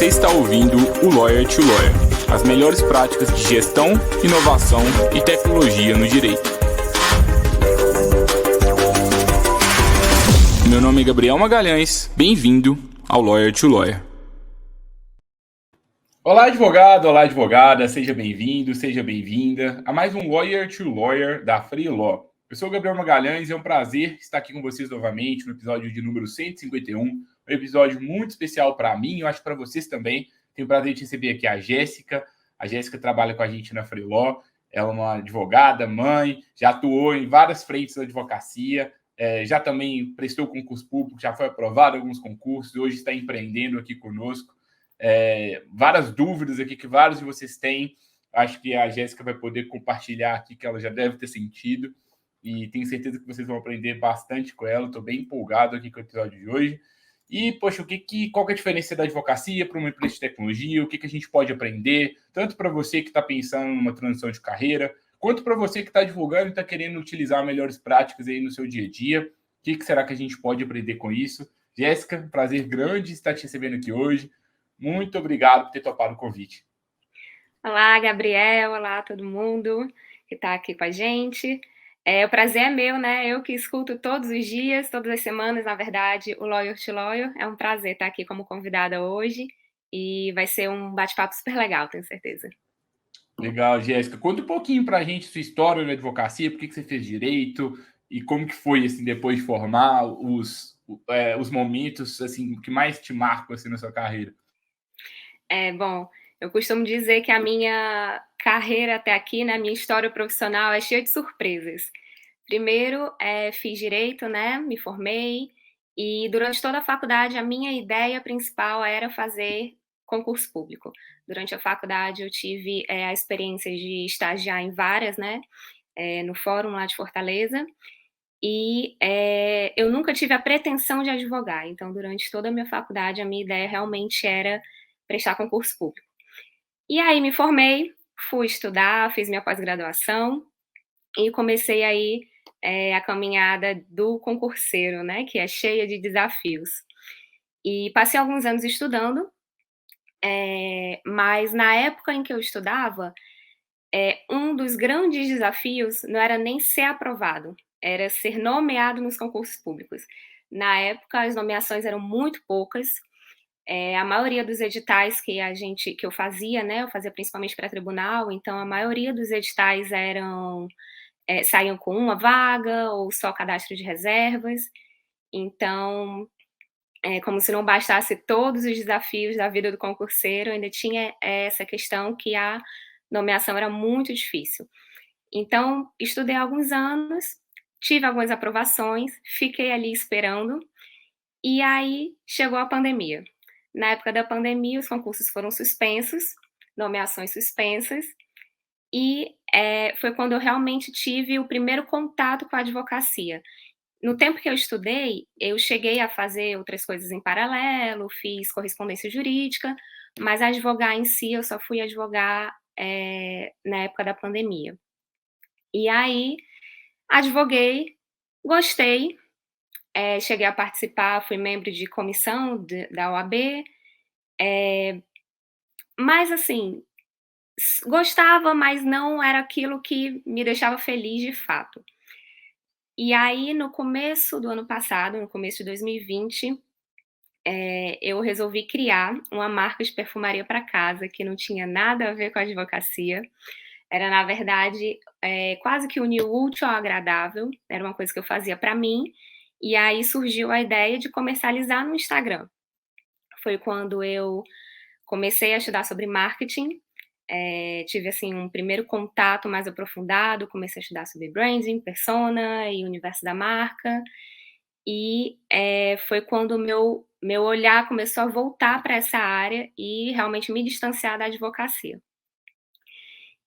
está ouvindo o Lawyer to Lawyer, as melhores práticas de gestão, inovação e tecnologia no direito. Meu nome é Gabriel Magalhães, bem-vindo ao Lawyer to Lawyer. Olá, advogado, olá, advogada, seja bem-vindo, seja bem-vinda a mais um Lawyer to Lawyer da Free Law. Eu sou o Gabriel Magalhães e é um prazer estar aqui com vocês novamente no episódio de número 151, um episódio muito especial para mim e eu acho para vocês também. Tenho o prazer de receber aqui a Jéssica. A Jéssica trabalha com a gente na Free Law, ela é uma advogada, mãe, já atuou em várias frentes da advocacia, já também prestou concurso público, já foi aprovado em alguns concursos, hoje está empreendendo aqui conosco. Várias dúvidas aqui que vários de vocês têm, acho que a Jéssica vai poder compartilhar aqui, que ela já deve ter sentido, e tenho certeza que vocês vão aprender bastante com ela. Estou bem empolgado aqui com o episódio de hoje. E, poxa, qual que é a diferença da advocacia para uma empresa de tecnologia? O que a gente pode aprender, tanto para você que está pensando numa transição de carreira, quanto para você que está divulgando e está querendo utilizar melhores práticas aí no seu dia a dia. O que será que a gente pode aprender com isso? Jéssica, prazer grande estar te recebendo aqui hoje. Muito obrigado por ter topado o convite. Olá, Gabriel. Olá, todo mundo que está aqui com a gente. O prazer é meu, né? Eu que escuto todos os dias, todas as semanas, na verdade, o Lawyer to Lawyer. É um prazer estar aqui como convidada hoje e vai ser um bate-papo super legal, tenho certeza. Legal, Jéssica. Conta um pouquinho para a gente sua história na advocacia, por que você fez direito e como que foi, assim, depois de formar, os momentos, assim, que mais te marcam, assim, na sua carreira. Bom, eu costumo dizer que a minha carreira até aqui, né, minha história profissional é cheia de surpresas. Primeiro, fiz direito, né, me formei, e durante toda a faculdade a minha ideia principal era fazer concurso público. Durante a faculdade eu tive a experiência de estagiar em várias, né, no fórum lá de Fortaleza, e eu nunca tive a pretensão de advogar, então durante toda a minha faculdade a minha ideia realmente era prestar concurso público. E aí me formei, fui estudar, fiz minha pós-graduação e comecei aí a caminhada do concurseiro, né, que é cheia de desafios. E passei alguns anos estudando, mas na época em que eu estudava, um dos grandes desafios não era nem ser aprovado, era ser nomeado nos concursos públicos. Na época, as nomeações eram muito poucas, a maioria dos editais que eu fazia, né, eu fazia principalmente para tribunal, então a maioria dos editais saíam com uma vaga ou só cadastro de reservas. Então, como se não bastasse todos os desafios da vida do concurseiro, ainda tinha essa questão que a nomeação era muito difícil. Então, estudei há alguns anos, tive algumas aprovações, fiquei ali esperando, e aí chegou a pandemia. Na época da pandemia, os concursos foram suspensos, nomeações suspensas, e foi quando eu realmente tive o primeiro contato com a advocacia. No tempo que eu estudei, eu cheguei a fazer outras coisas em paralelo, fiz correspondência jurídica, mas advogar em si, eu só fui advogar na época da pandemia. E aí, advoguei, gostei, cheguei a participar, fui membro de comissão da OAB, mas assim, gostava, mas não era aquilo que me deixava feliz de fato. E aí, no começo do ano passado, no começo de 2020, eu resolvi criar uma marca de perfumaria para casa, que não tinha nada a ver com a advocacia. Era, na verdade, quase que unir o útil ao agradável, era uma coisa que eu fazia para mim, e aí surgiu a ideia de comercializar no Instagram. Foi quando eu comecei a estudar sobre marketing, tive assim um primeiro contato mais aprofundado, comecei a estudar sobre branding, persona e universo da marca, e foi quando o meu olhar começou a voltar para essa área e realmente me distanciar da advocacia.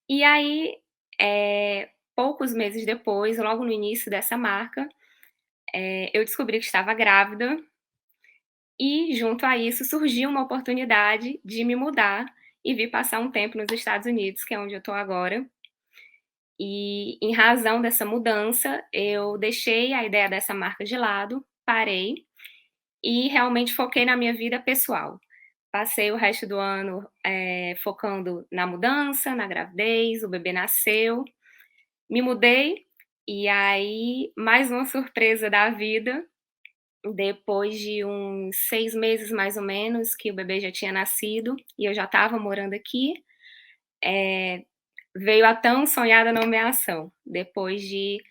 E aí, poucos meses depois, logo no início dessa marca, eu descobri que estava grávida, e junto a isso surgiu uma oportunidade de me mudar e vir passar um tempo nos Estados Unidos, que é onde eu estou agora. E em razão dessa mudança, eu deixei a ideia dessa marca de lado, parei e realmente foquei na minha vida pessoal. Passei o resto do ano focando na mudança, na gravidez, o bebê nasceu, me mudei, e aí, mais uma surpresa da vida, depois de uns 6 meses, mais ou menos, que o bebê já tinha nascido e eu já estava morando aqui, veio a tão sonhada nomeação. Depois de,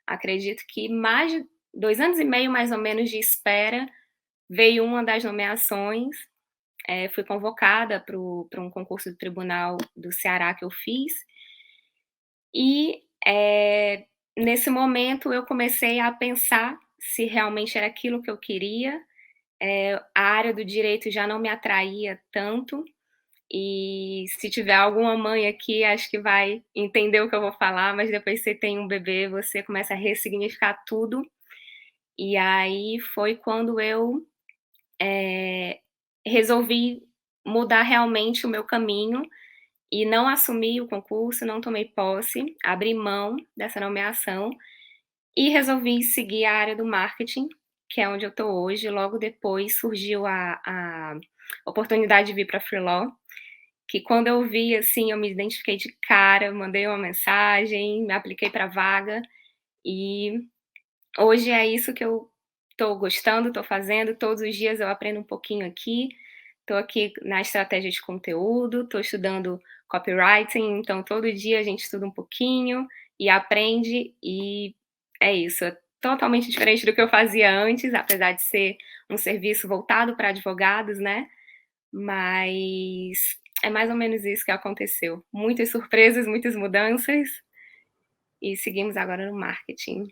acredito que mais de 2 anos e meio, mais ou menos, de espera, veio uma das nomeações. Fui convocada para um concurso do tribunal do Ceará que eu fiz, e nesse momento eu comecei a pensar se realmente era aquilo que eu queria. A área do direito já não me atraía tanto, e se tiver alguma mãe aqui, acho que vai entender o que eu vou falar, mas depois que você tem um bebê, você começa a ressignificar tudo. E aí foi quando eu resolvi mudar realmente o meu caminho e não assumi o concurso, não tomei posse, abri mão dessa nomeação e resolvi seguir a área do marketing, que é onde eu estou hoje. Logo depois surgiu a oportunidade de vir para a Freeló, que quando eu vi, assim, eu me identifiquei de cara, mandei uma mensagem, me apliquei para a vaga, e hoje é isso que eu estou gostando, estou fazendo. Todos os dias eu aprendo um pouquinho aqui. Estou aqui na estratégia de conteúdo, estou estudando copywriting, então todo dia a gente estuda um pouquinho e aprende, e é isso. É totalmente diferente do que eu fazia antes, apesar de ser um serviço voltado para advogados, né? Mas é mais ou menos isso que aconteceu. Muitas surpresas, muitas mudanças, e seguimos agora no marketing.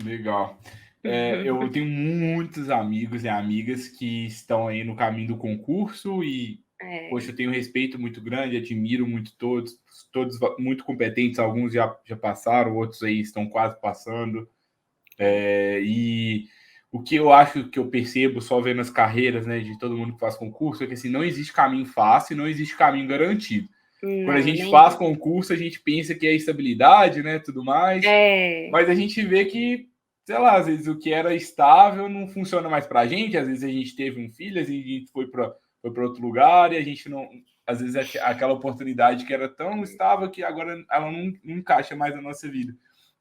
Legal. Eu tenho muitos amigos e amigas que estão aí no caminho do concurso e, poxa, eu tenho um respeito muito grande, admiro muito todos, todos muito competentes, alguns já passaram, outros aí estão quase passando. E o que eu acho que eu percebo só vendo as carreiras, né, de todo mundo que faz concurso é que assim, não existe caminho fácil, não existe caminho garantido. Quando a Não, gente nem. faz concurso, a gente pensa que é estabilidade, né, tudo mais, mas a gente vê que, sei lá, às vezes o que era estável não funciona mais pra gente, às vezes a gente teve um filho, às vezes a gente foi para outro lugar e a gente não, às vezes aquela oportunidade que era tão estável que agora ela não encaixa mais na nossa vida.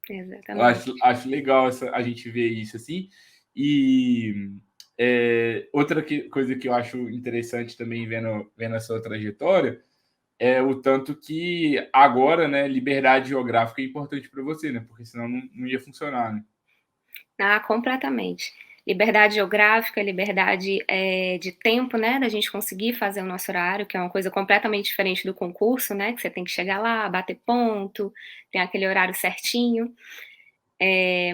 Eu Exatamente. acho legal a gente ver isso assim. E outra coisa que eu acho interessante também vendo a sua trajetória é o tanto que agora, né, liberdade geográfica é importante para você, né? Porque senão não ia funcionar, né? Ah, completamente. Liberdade geográfica, liberdade de tempo, né, da gente conseguir fazer o nosso horário, que é uma coisa completamente diferente do concurso, né, que você tem que chegar lá, bater ponto, tem aquele horário certinho.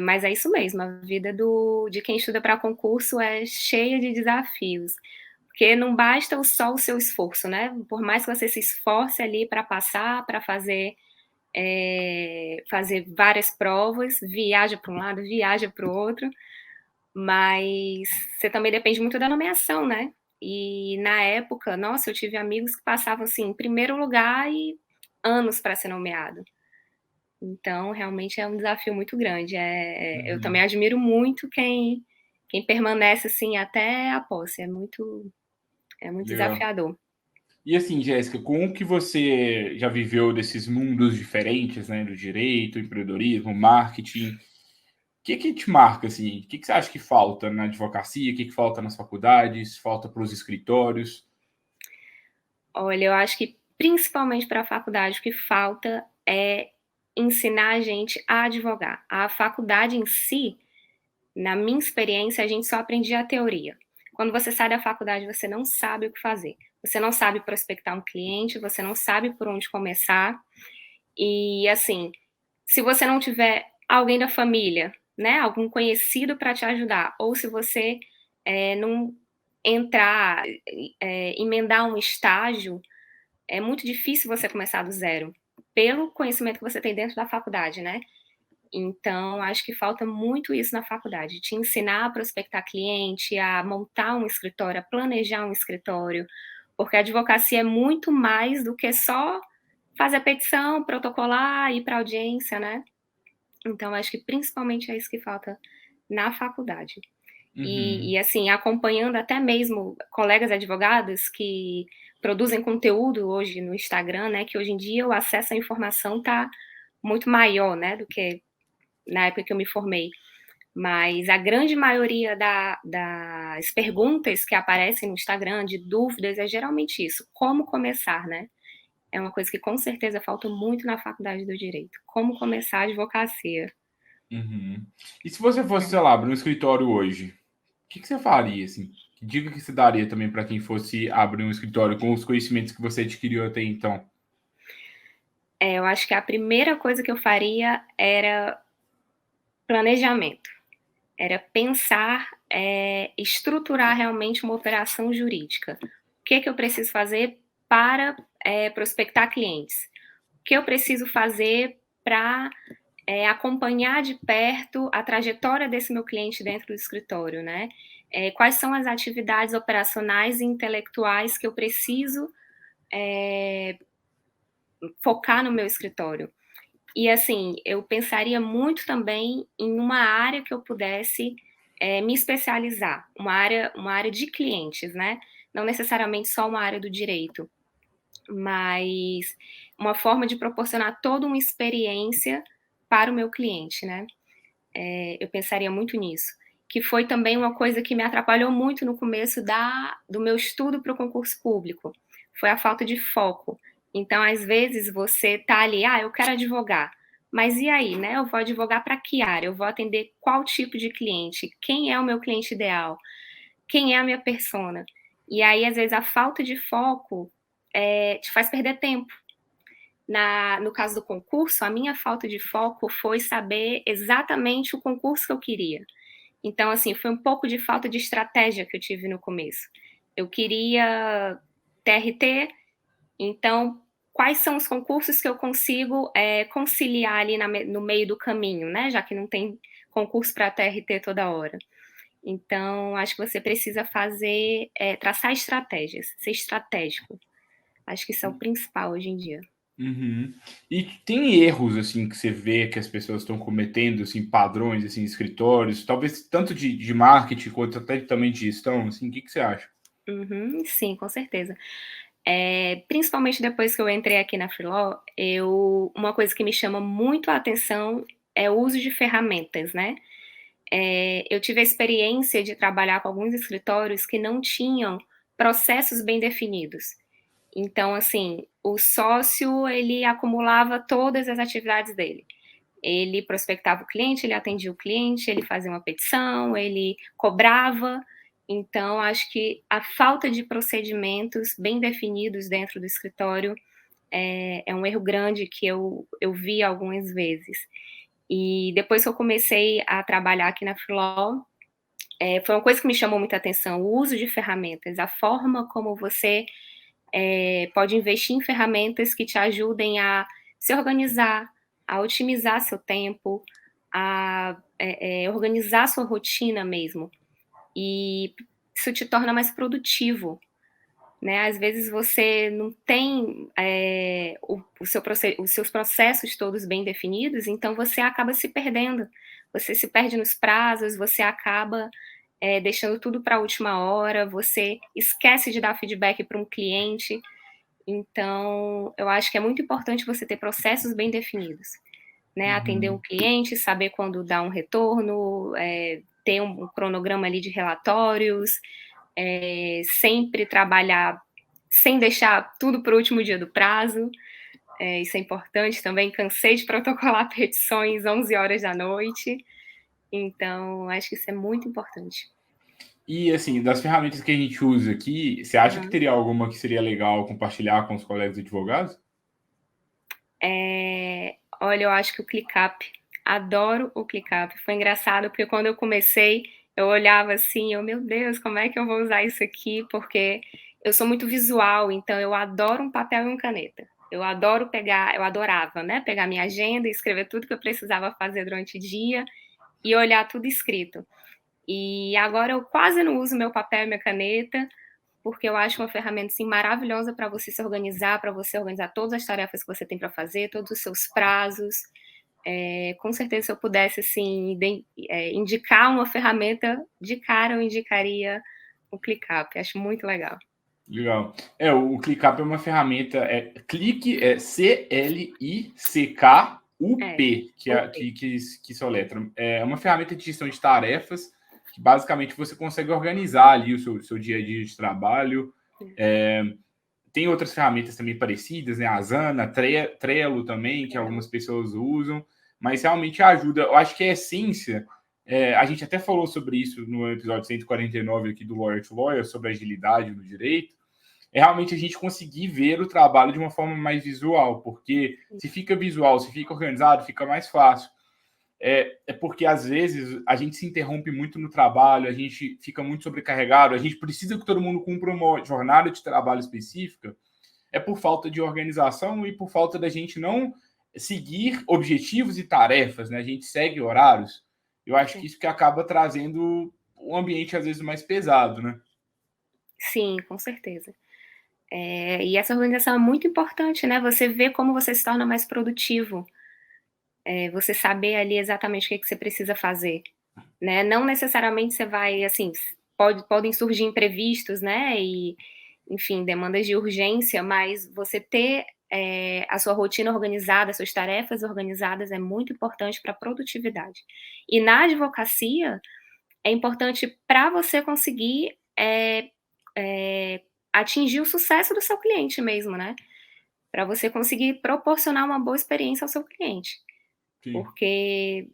Mas é isso mesmo, a vida de quem estuda para concurso é cheia de desafios, porque não basta só o seu esforço, né? Por mais que você se esforce ali para passar, para fazer várias provas, viaja para um lado, viaja para o outro, mas você também depende muito da nomeação, né? E na época, nossa, eu tive amigos que passavam assim, em primeiro lugar e anos para ser nomeado. Então, realmente é um desafio muito grande. Eu também Uhum. admiro muito quem permanece assim até a posse. É muito Legal. desafiador. E assim, Jéssica, com o que você já viveu desses mundos diferentes, né, do direito, empreendedorismo, marketing, o que te marca assim? O que você acha que falta na advocacia? O que falta nas faculdades? Falta para os escritórios? Olha, eu acho que principalmente para a faculdade o que falta é ensinar a gente a advogar. A faculdade em si, na minha experiência, a gente só aprendia a teoria. Quando você sai da faculdade, você não sabe o que fazer. Você não sabe prospectar um cliente, você não sabe por onde começar. E assim, se você não tiver alguém da família, né, algum conhecido para te ajudar, ou se você não entrar, emendar um estágio, é muito difícil você começar do zero, pelo conhecimento que você tem dentro da faculdade, né? Então, acho que falta muito isso na faculdade, te ensinar a prospectar cliente, a montar um escritório, a planejar um escritório, porque a advocacia é muito mais do que só fazer a petição, protocolar, ir para audiência, né? Então, acho que principalmente é isso que falta na faculdade. E Uhum. assim, acompanhando até mesmo colegas advogados que produzem conteúdo hoje no Instagram, né, que hoje em dia o acesso à informação está muito maior, né, do que na época que eu me formei. Mas a grande maioria das perguntas que aparecem no Instagram, de dúvidas, é geralmente isso: como começar, né? É uma coisa que com certeza falta muito na faculdade do direito. Como começar a advocacia? Uhum. E se você fosse, sei É. lá, abrir um escritório hoje, o que que você faria, assim? Que dica que você daria também para quem fosse abrir um escritório com os conhecimentos que você adquiriu até então? Eu acho que a primeira coisa que eu faria era planejamento. Era pensar, estruturar realmente uma operação jurídica. O que é que eu preciso fazer para, prospectar clientes? O que eu preciso fazer para acompanhar de perto a trajetória desse meu cliente dentro do escritório, né? Quais são as atividades operacionais e intelectuais que eu preciso focar no meu escritório? E assim, eu pensaria muito também em uma área que eu pudesse me especializar, uma área de clientes, né? Não necessariamente só uma área do direito, mas uma forma de proporcionar toda uma experiência para o meu cliente, né? Eu pensaria muito nisso. Que foi também uma coisa que me atrapalhou muito no começo do meu estudo para o concurso público. Foi a falta de foco. Então, às vezes, você tá ali, eu quero advogar. Mas e aí, né? Eu vou advogar para que área? Eu vou atender qual tipo de cliente? Quem é o meu cliente ideal? Quem é a minha persona? E aí, às vezes, a falta de foco te faz perder tempo. No caso do concurso, a minha falta de foco foi saber exatamente o concurso que eu queria. Então, assim, foi um pouco de falta de estratégia que eu tive no começo. Eu queria TRT, então quais são os concursos que eu consigo conciliar ali no meio do caminho, né? Já que não tem concurso para TRT toda hora. Então, acho que você precisa traçar estratégias, ser estratégico. Acho que isso é o principal hoje em dia. Uhum. E tem erros assim que você vê que as pessoas estão cometendo, assim, padrões, assim, em escritórios, talvez tanto de marketing quanto até também de gestão, assim, o que que você acha? Uhum, sim, com certeza. Principalmente depois que eu entrei aqui na Filó, uma coisa que me chama muito a atenção é o uso de ferramentas, né? Eu tive a experiência de trabalhar com alguns escritórios que não tinham processos bem definidos. Então, assim, o sócio, ele acumulava todas as atividades dele. Ele prospectava o cliente, ele atendia o cliente, ele fazia uma petição, ele cobrava. Então, acho que a falta de procedimentos bem definidos dentro do escritório é um erro grande que eu vi algumas vezes. E depois que eu comecei a trabalhar aqui na Filó, foi uma coisa que me chamou muita atenção, o uso de ferramentas, a forma como você pode investir em ferramentas que te ajudem a se organizar, a otimizar seu tempo, a organizar sua rotina mesmo. E isso te torna mais produtivo, né? Às vezes você não tem os seus processos todos bem definidos, então você acaba se perdendo. Você se perde nos prazos, você acaba deixando tudo para a última hora, você esquece de dar feedback para um cliente. Então, eu acho que é muito importante você ter processos bem definidos, né? Atender o Uhum. cliente, saber quando dar um retorno, ter um cronograma ali de relatórios, sempre trabalhar sem deixar tudo para o último dia do prazo. Isso é importante também. Cansei de protocolar petições 11 horas da noite. Então, acho que isso é muito importante. E assim, das ferramentas que a gente usa aqui, você acha que Uhum. teria alguma que seria legal compartilhar com os colegas advogados? Olha, eu acho que o ClickUp, adoro o ClickUp. Foi engraçado porque quando eu comecei, eu olhava assim, meu Deus, como é que eu vou usar isso aqui? Porque eu sou muito visual, então eu adoro um papel e uma caneta. Eu adorava, né? Pegar minha agenda e escrever tudo que eu precisava fazer durante o dia e olhar tudo escrito. E agora eu quase não uso meu papel e minha caneta, porque eu acho uma ferramenta assim, maravilhosa para você se organizar, para você organizar todas as tarefas que você tem para fazer, todos os seus prazos. Com certeza, se eu pudesse, assim, indicar uma ferramenta, de cara eu indicaria o ClickUp, acho muito legal. Legal. O ClickUp é uma ferramenta, clique, CLICKUP, que soletra. É uma ferramenta de gestão de tarefas, que basicamente você consegue organizar ali o seu dia a dia de trabalho. Tem outras ferramentas também parecidas, né? Asana, Trello também, que algumas pessoas usam, mas realmente ajuda. Eu acho que a essência, a gente até falou sobre isso no episódio 149 aqui do Lawyer to Lawyer, sobre agilidade no direito, é realmente a gente conseguir ver o trabalho de uma forma mais visual, porque se fica visual, se fica organizado, fica mais fácil. Porque, às vezes, a gente se interrompe muito no trabalho, a gente fica muito sobrecarregado, a gente precisa que todo mundo cumpra uma jornada de trabalho específica, por falta de organização e por falta da gente não seguir objetivos e tarefas, né? A gente segue horários. Eu acho que isso que acaba trazendo um ambiente, às vezes, mais pesado, né? Sim, com certeza. E essa organização é muito importante, né? Você vê como você se torna mais produtivo. Você saber ali exatamente o que você precisa fazer, né? Não necessariamente você vai, assim, podem surgir imprevistos, né? E, enfim, demandas de urgência, mas você ter a sua rotina organizada, as suas tarefas organizadas é muito importante para a produtividade. E na advocacia, é importante para você conseguir atingir o sucesso do seu cliente mesmo, né? Para você conseguir proporcionar uma boa experiência ao seu cliente. Sim. Porque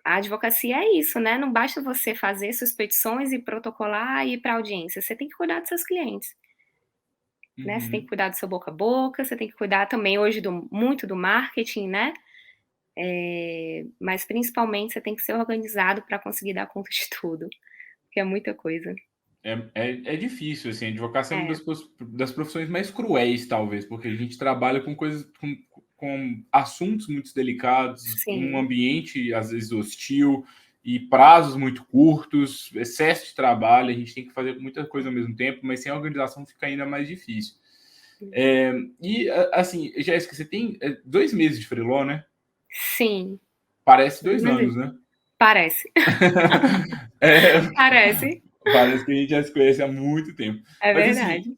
a advocacia é isso, né? Não basta você fazer suas petições e protocolar e ir para a audiência. Você tem que cuidar dos seus clientes. Né? Você tem que cuidar do seu boca a boca, você tem que cuidar também hoje muito do marketing, né? Mas principalmente você tem que ser organizado para conseguir dar conta de tudo, porque é muita coisa. É difícil, assim, a advocacia é uma das profissões mais cruéis, talvez, porque a gente trabalha com coisas, com assuntos muito delicados, Sim. um ambiente, às vezes, hostil, e prazos muito curtos, excesso de trabalho, a gente tem que fazer muita coisa ao mesmo tempo, mas sem organização fica ainda mais difícil. E, assim, Jéssica, você tem 2 meses de freeló, né? Sim. Parece 2 anos, né? Parece. Parece. Parece que a gente já se conhece há muito tempo. É Mas, verdade. assim,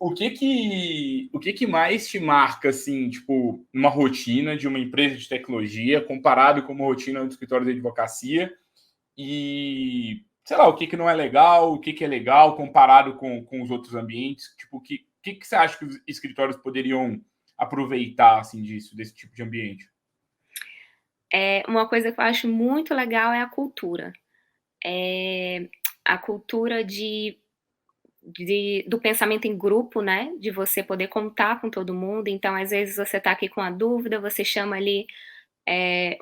o que mais te marca, assim, tipo, numa rotina de uma empresa de tecnologia comparado com uma rotina do escritório de advocacia? E, sei lá, o que não é legal, o que é legal comparado com os outros ambientes? Tipo, o que você acha que os escritórios poderiam aproveitar, assim, desse tipo de ambiente? Uma coisa que eu acho muito legal é a cultura. A cultura do pensamento em grupo, né? De você poder contar com todo mundo. Então, às vezes, você está aqui com a dúvida, você chama ali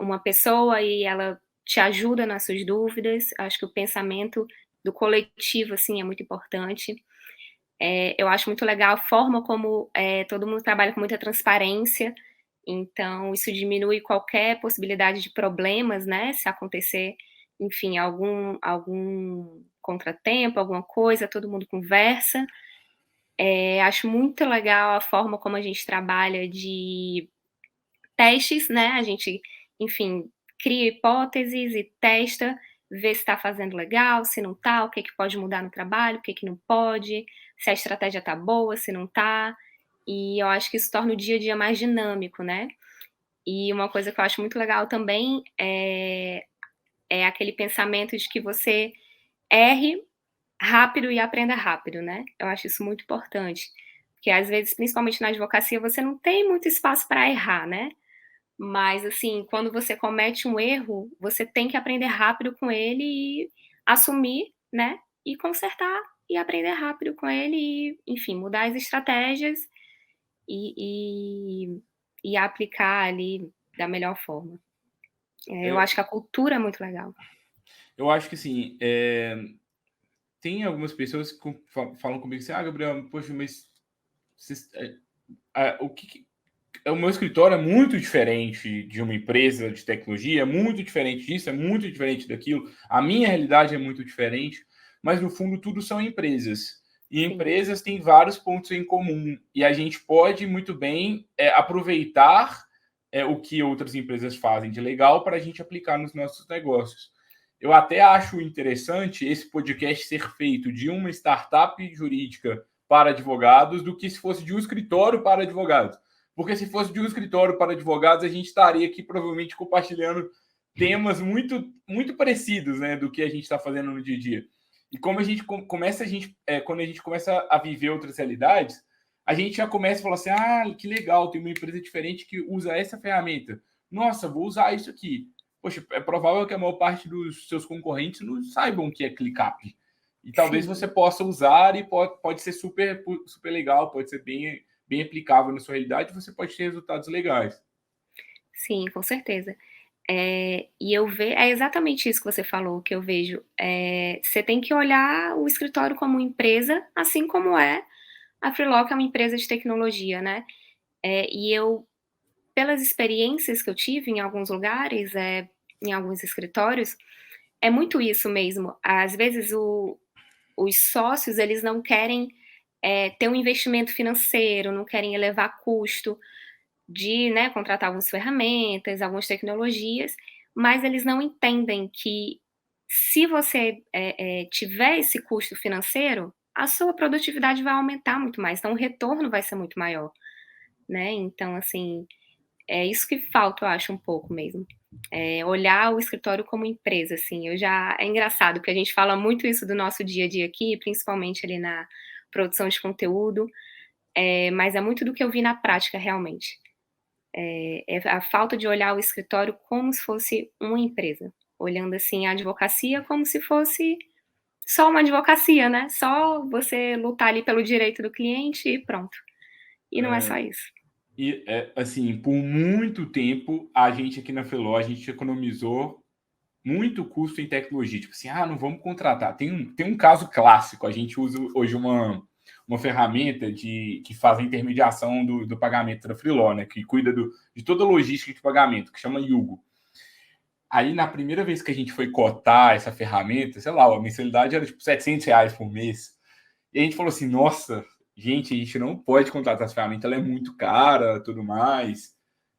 uma pessoa e ela te ajuda nas suas dúvidas. Acho que o pensamento do coletivo, assim, é muito importante. Eu acho muito legal a forma como todo mundo trabalha com muita transparência. Então, isso diminui qualquer possibilidade de problemas, né? Se acontecer, enfim, algum contratempo, alguma coisa, todo mundo conversa. Acho muito legal a forma como a gente trabalha de testes, né? A gente, enfim, cria hipóteses e testa, vê se está fazendo legal, se não está, o que pode mudar no trabalho, o que não pode, se a estratégia está boa, se não está. E eu acho que isso torna o dia a dia mais dinâmico, né? E uma coisa que eu acho muito legal também é aquele pensamento de que você erre rápido e aprenda rápido, né? Eu acho isso muito importante. Porque às vezes, principalmente na advocacia, você não tem muito espaço para errar, né? Mas, assim, quando você comete um erro, você tem que aprender rápido com ele e assumir, né? E consertar e aprender rápido com ele e, enfim, mudar as estratégias e aplicar ali da melhor forma. Eu acho que a cultura é muito legal. Eu acho que, assim, tem algumas pessoas que falam comigo assim, Gabriel, poxa, mas o meu escritório é muito diferente de uma empresa de tecnologia, é muito diferente disso, é muito diferente daquilo, a minha realidade é muito diferente, mas no fundo tudo são empresas. E Sim. Empresas têm vários pontos em comum, e a gente pode muito bem aproveitar o que outras empresas fazem de legal para a gente aplicar nos nossos negócios. Eu até acho interessante esse podcast ser feito de uma startup jurídica para advogados do que se fosse de um escritório para advogados. Porque se fosse de um escritório para advogados, a gente estaria aqui provavelmente compartilhando temas muito, muito parecidos, né, do que a gente está fazendo no dia a dia. E como a gente começa, quando a gente começa a viver outras realidades, a gente já começa a falar assim: ah, que legal, tem uma empresa diferente que usa essa ferramenta. Nossa, vou usar isso aqui. Poxa, é provável que a maior parte dos seus concorrentes não saibam o que é ClickUp. E talvez Sim, você possa usar e pode ser super, super legal, pode ser bem, bem aplicável na sua realidade, e você pode ter resultados legais. sim, com certeza. E eu vejo, é exatamente isso que você falou, que eu vejo. Você tem que olhar o escritório como empresa, assim como é a Freeló, que é uma empresa de tecnologia, né? E eu, pelas experiências que eu tive em alguns lugares, em alguns escritórios, é muito isso mesmo. Às vezes os sócios, eles não querem ter um investimento financeiro, não querem elevar custo de, né, contratar algumas ferramentas, algumas tecnologias, mas eles não entendem que se você tiver esse custo financeiro, a sua produtividade vai aumentar muito mais, então o retorno vai ser muito maior, né? Então, assim, é isso que falta, eu acho, um pouco mesmo. Olhar o escritório como empresa, assim. É engraçado, porque a gente fala muito isso do nosso dia a dia aqui, principalmente ali na produção de conteúdo, mas é muito do que eu vi na prática, realmente. É a falta de olhar o escritório como se fosse uma empresa, olhando assim a advocacia como se fosse só uma advocacia, né? Só você lutar ali pelo direito do cliente e pronto. E não é só isso. E, assim, por muito tempo, a gente aqui na Feló, a gente economizou muito custo em tecnologia. Tipo assim, não vamos contratar. Tem um caso clássico. A gente usa hoje uma ferramenta que faz a intermediação do pagamento da Freeló, né? Que cuida de toda a logística de pagamento, que chama Yugo. Aí, na primeira vez que a gente foi cotar essa ferramenta, sei lá, a mensalidade era tipo R$ 700 por mês. E a gente falou assim: nossa, gente, a gente não pode contratar essa ferramenta, ela é muito cara, tudo mais.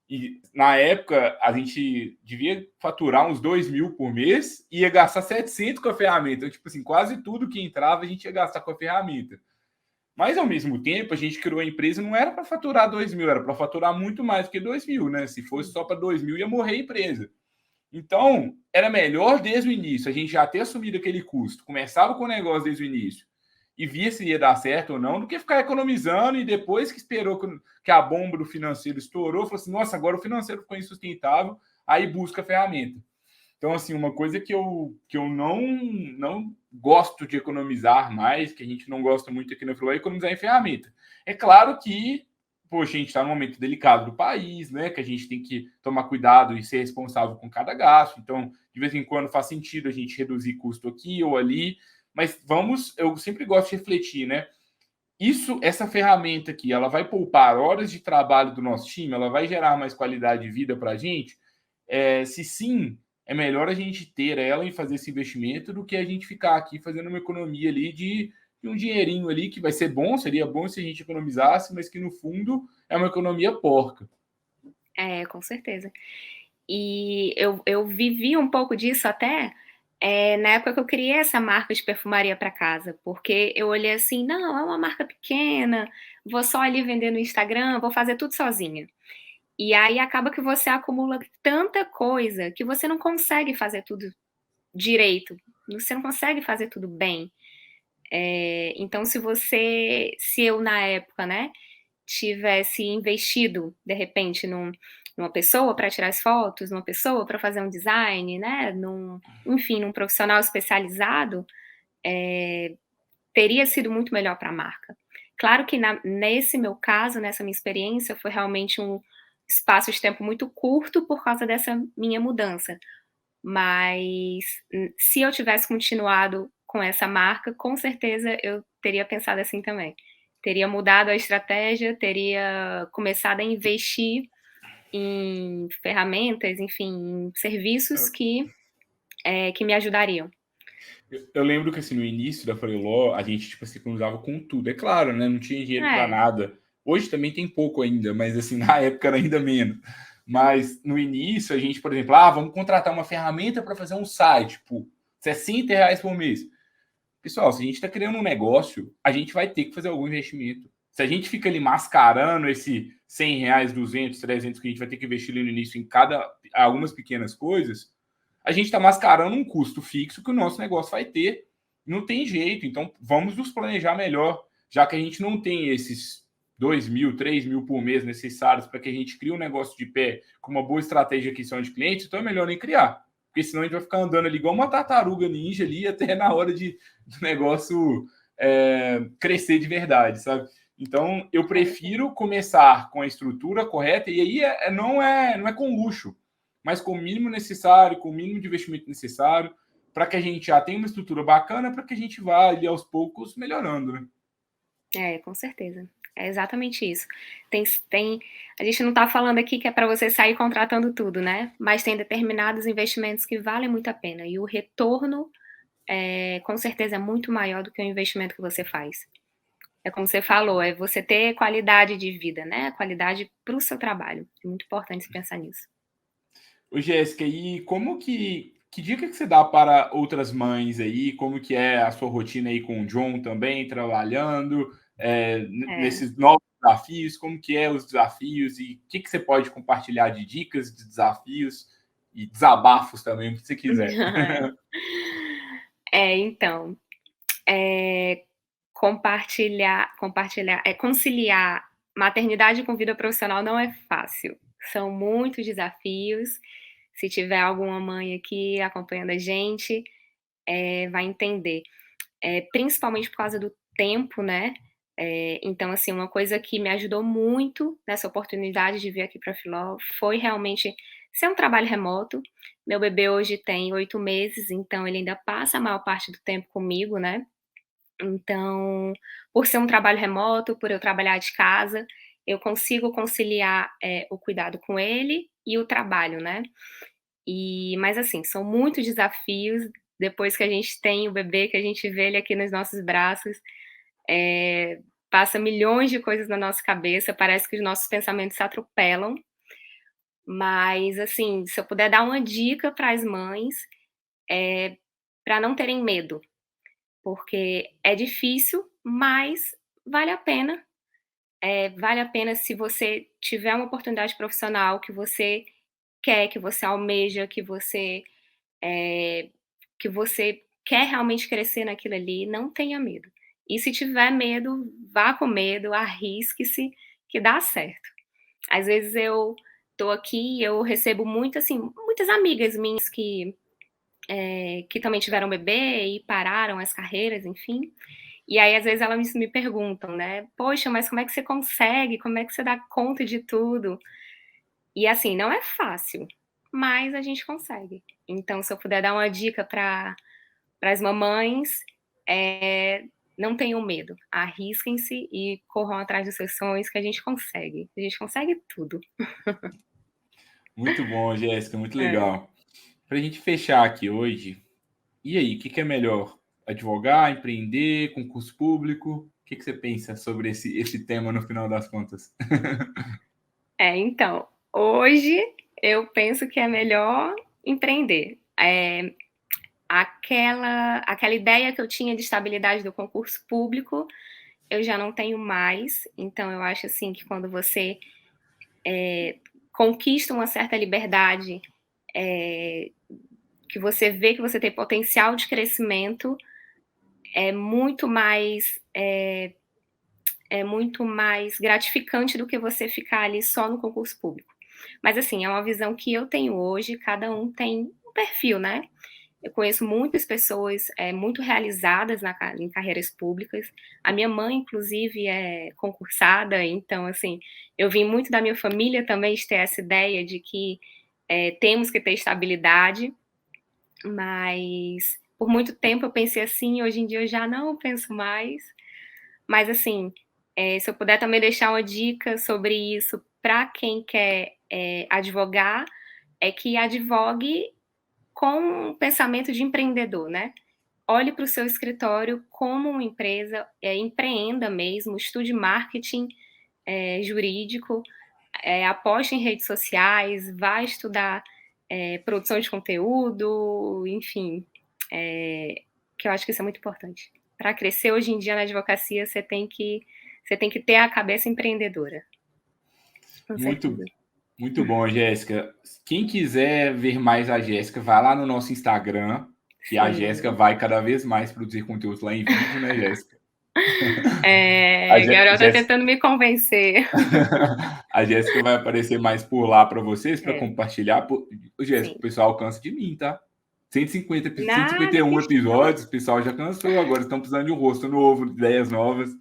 E na época a gente devia faturar uns 2.000 por mês e ia gastar 700 com a ferramenta. Então, tipo assim, quase tudo que entrava a gente ia gastar com a ferramenta. Mas ao mesmo tempo, a gente criou a empresa, não era para faturar 2.000, era para faturar muito mais do que 2.000, né? Se fosse só para 2.000, ia morrer a empresa. Então, era melhor desde o início a gente já ter assumido aquele custo, começava com o negócio desde o início e via se ia dar certo ou não, do que ficar economizando e depois que esperou que a bomba do financeiro estourou, falou assim: nossa, agora o financeiro ficou insustentável, aí busca a ferramenta. Então, assim, uma coisa que eu não gosto de economizar mais, que a gente não gosta muito aqui na Flow, é economizar em ferramenta. É claro que, poxa, a gente está num momento delicado do país, né? Que a gente tem que tomar cuidado e ser responsável com cada gasto. Então, de vez em quando faz sentido a gente reduzir custo aqui ou ali. Mas eu sempre gosto de refletir, né? Essa ferramenta aqui, ela vai poupar horas de trabalho do nosso time, ela vai gerar mais qualidade de vida para a gente? Se sim, é melhor a gente ter ela e fazer esse investimento do que a gente ficar aqui fazendo uma economia ali de um dinheirinho ali que vai ser bom, seria bom se a gente economizasse, mas que no fundo é uma economia porca. Com certeza. E eu vivi um pouco disso até na época que eu criei essa marca de perfumaria para casa, porque eu olhei assim, não, é uma marca pequena, vou só ali vender no Instagram, vou fazer tudo sozinha. E aí acaba que você acumula tanta coisa que você não consegue fazer tudo direito, você não consegue fazer tudo bem. Então, se eu na época, né, tivesse investido de repente numa pessoa para tirar as fotos, numa pessoa para fazer um design, né, enfim, num profissional especializado, teria sido muito melhor para a marca. Claro que nesse meu caso, nessa minha experiência, foi realmente um espaço de tempo muito curto por causa dessa minha mudança. Mas se eu tivesse continuado com essa marca, com certeza eu teria pensado assim também. Teria mudado a estratégia, teria começado a investir em ferramentas, enfim, em serviços que me ajudariam. Eu lembro que assim, no início da Freeló, a gente tipo, se economizava com tudo. É claro, né? Não tinha dinheiro para É, nada. Hoje também tem pouco ainda, mas assim, na época era ainda menos. Mas no início, a gente, por exemplo, vamos contratar uma ferramenta para fazer um site por R$ 60 por mês. Pessoal, se a gente está criando um negócio, a gente vai ter que fazer algum investimento. Se a gente fica ali mascarando esse R$ 100, 200, 300 que a gente vai ter que investir ali no início em algumas pequenas coisas, a gente está mascarando um custo fixo que o nosso negócio vai ter. Não tem jeito. Então, vamos nos planejar melhor, já que a gente não tem esses 2.000, 3.000 por mês necessários para que a gente crie um negócio de pé com uma boa estratégia de aquisição de clientes, então é melhor nem criar. Porque senão a gente vai ficar andando ali igual uma tartaruga ninja ali até na hora do negócio crescer de verdade, sabe? Então, eu prefiro começar com a estrutura correta, e aí não é com luxo, mas com o mínimo necessário, com o mínimo de investimento necessário, para que a gente já tenha uma estrutura bacana, para que a gente vá ali aos poucos melhorando, né? Com certeza. É exatamente isso. A gente não está falando aqui que é para você sair contratando tudo, né? Mas tem determinados investimentos que valem muito a pena. E o retorno, com certeza, é muito maior do que o investimento que você faz. É como você falou, é você ter qualidade de vida, né? Qualidade para o seu trabalho. É muito importante você pensar nisso. Ô, Jéssica, e que dica que você dá para outras mães aí? Como que é a sua rotina aí com o John também, trabalhando, nesses novos desafios? Como que é os desafios e o que você pode compartilhar de dicas, de desafios e desabafos também, o que você quiser. Então, conciliar maternidade com vida profissional não é fácil. São muitos desafios. Se tiver alguma mãe aqui acompanhando a gente, vai entender. Principalmente por causa do tempo, né? Então, assim, uma coisa que me ajudou muito nessa oportunidade de vir aqui para a Filó foi realmente ser um trabalho remoto. Meu bebê hoje tem 8 meses, então ele ainda passa a maior parte do tempo comigo, né? Então, por ser um trabalho remoto, por eu trabalhar de casa, eu consigo conciliar o cuidado com ele e o trabalho, né? Mas assim, são muitos desafios depois que a gente tem o bebê, que a gente vê ele aqui nos nossos braços, passa milhões de coisas na nossa cabeça, parece que os nossos pensamentos se atropelam. Mas assim, se eu puder dar uma dica para as mães, para não terem medo, porque é difícil, mas vale a pena. Vale a pena se você tiver uma oportunidade profissional que você quer, que você almeja, que você quer realmente crescer naquilo ali, não tenha medo. E se tiver medo, vá com medo, arrisque-se, que dá certo. Às vezes eu tô aqui e eu recebo muitas amigas minhas que também tiveram bebê e pararam as carreiras, enfim. E aí, às vezes, elas me perguntam, né? Poxa, mas como é que você consegue? Como é que você dá conta de tudo? E assim, não é fácil, mas a gente consegue. Então, se eu puder dar uma dica para as mamães, não tenham medo, arrisquem-se e corram atrás dos seus sonhos, que a gente consegue tudo. Muito bom, Jéssica, muito legal. Para a gente fechar aqui hoje, e aí, o que é melhor? Advogar, empreender, concurso público? O que você pensa sobre esse tema no final das contas? Então, hoje eu penso que é melhor empreender. Aquela ideia que eu tinha de estabilidade do concurso público, eu já não tenho mais. Então, eu acho assim que quando você conquista uma certa liberdade, que você vê que você tem potencial de crescimento, é muito mais gratificante do que você ficar ali só no concurso público. Mas assim, é uma visão que eu tenho hoje, cada um tem um perfil, né? Eu conheço muitas pessoas muito realizadas em carreiras públicas. A minha mãe, inclusive, é concursada, então, assim, eu vim muito da minha família também de ter essa ideia de que temos que ter estabilidade, mas por muito tempo eu pensei assim, hoje em dia eu já não penso mais. Mas, assim, se eu puder também deixar uma dica sobre isso para quem quer advogar, é que advogue com um pensamento de empreendedor, né? Olhe para o seu escritório como uma empresa, empreenda mesmo, estude marketing jurídico, aposte em redes sociais, vá estudar produção de conteúdo, enfim, que eu acho que isso é muito importante. Para crescer hoje em dia na advocacia, você tem que ter a cabeça empreendedora. Com certeza. Muito bom, Jéssica. Quem quiser ver mais a Jéssica, vai lá no nosso Instagram, que a Jéssica vai cada vez mais produzir conteúdo lá em vídeo, né, Jéssica? Gabriel tá tentando me convencer. A Jéssica vai aparecer mais por lá para vocês, para compartilhar. Jéssica, o pessoal cansa de mim, tá? 151 episódios, o pessoal já cansou agora, estão precisando de um rosto novo, de ideias novas.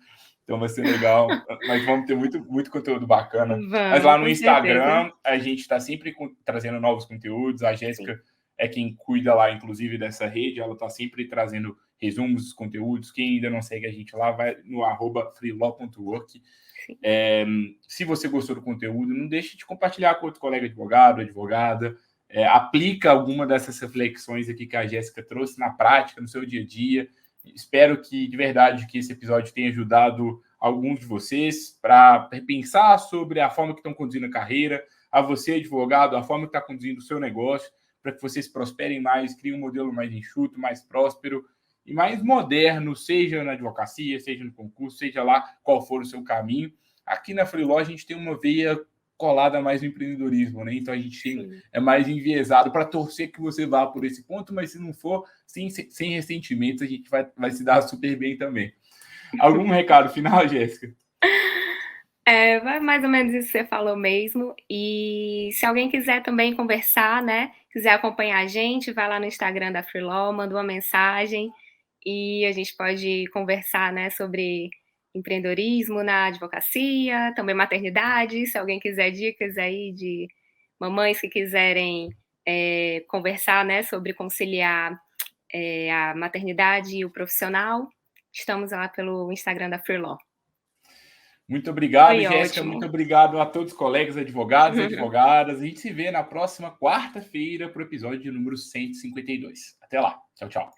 Então vai ser legal. Mas vamos ter muito conteúdo bacana. Mas lá no Instagram, a gente está sempre trazendo novos conteúdos. A Jéssica é quem cuida lá, inclusive, dessa rede. Ela está sempre trazendo resumos dos conteúdos. Quem ainda não segue a gente lá, vai no @freelaw.work. Se você gostou do conteúdo, não deixe de compartilhar com outro colega advogado, advogada. Aplica alguma dessas reflexões aqui que a Jéssica trouxe na prática, no seu dia a dia. Espero que, de verdade, que esse episódio tenha ajudado alguns de vocês para repensar sobre a forma que estão conduzindo a carreira, a você, advogado, a forma que está conduzindo o seu negócio, para que vocês prosperem mais, criem um modelo mais enxuto, mais próspero e mais moderno, seja na advocacia, seja no concurso, seja lá qual for o seu caminho. Aqui na Freelaw, a gente tem uma veia colada mais no empreendedorismo, né? Então a gente é mais enviesado para torcer que você vá por esse ponto, mas se não for, sem ressentimentos, a gente vai se dar super bem também. Algum recado final, Jéssica? Vai mais ou menos isso que você falou mesmo. E se alguém quiser também conversar, né? Quiser acompanhar a gente, vai lá no Instagram da Freelaw, manda uma mensagem e a gente pode conversar, né, sobre empreendedorismo na advocacia, também maternidade. Se alguém quiser dicas aí de mamães que quiserem conversar, né, sobre conciliar a maternidade e o profissional, estamos lá pelo Instagram da Freelaw. Muito obrigado, Jéssica. Muito obrigado a todos os colegas advogados e advogadas. A gente se vê na próxima quarta-feira para o episódio de número 152. Até lá. Tchau, tchau.